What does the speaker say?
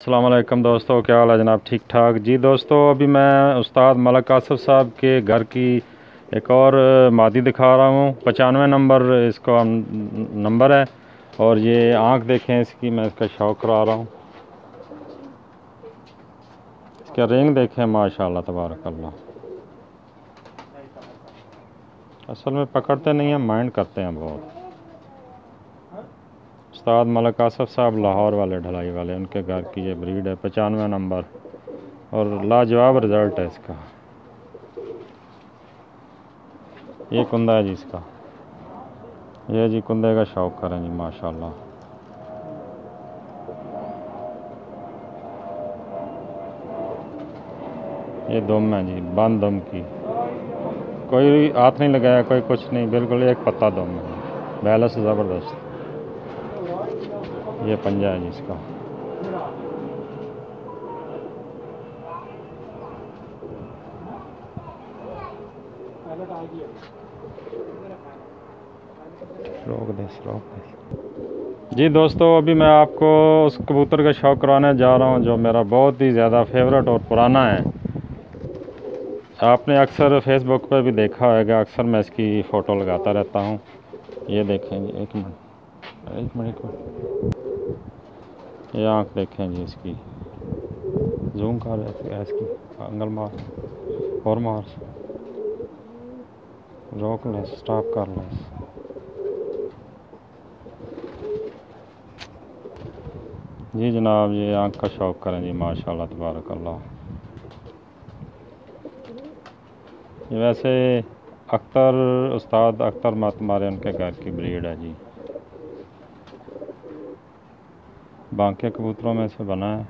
अस्सलाम वालेकुम दोस्तों, क्या हाल है जनाब? ठीक ठाक जी। दोस्तों अभी मैं उस्ताद मलिक आसिफ साहब के घर की एक और मादी दिखा रहा हूँ। 95 नंबर इसका नंबर है और ये आँख देखें इसकी, मैं इसका शौक करा रहा हूँ। इसका रिंग देखें, माशाल्लाह तबारक अल्लाह। असल में पकड़ते नहीं हैं, माइंड करते हैं बहुत। उस्ताद मलिक आसिफ साहब लाहौर वाले, ढलाई वाले, उनके घर की ये ब्रीड है। 95 नंबर और लाजवाब रिज़ल्ट है इसका। ये कुंदा है जी इसका, ये जी कुंदे का शौक करें जी माशाल्लाह। ये दुम है जी, बंद दुम की, कोई हाथ नहीं लगाया, कोई कुछ नहीं, बिल्कुल एक पत्ता दुम है, बैलेंस ज़बरदस्त। ये पंजा है जी इसका। रोक दे जी। दोस्तों अभी मैं आपको उस कबूतर का शौक कराने जा रहा हूँ जो मेरा बहुत ही ज़्यादा फेवरेट और पुराना है। आपने अक्सर फेसबुक पर भी देखा होगा, अक्सर मैं इसकी फ़ोटो लगाता रहता हूँ। ये देखें जी, एक मिनट, ये आँख देखें जी इसकी, जूम कर रहे हैं इसकी, एंगल मार और मार, रोक लें, स्टॉप कर लें। जी जनाब, ये आँख का शौक करें जी माशाल्लाह तबारक अल्लाह। ये वैसे उस्ताद अख्तर मारे उनके घर की ब्रीड है जी। बाकी कबूतरों में से बना है।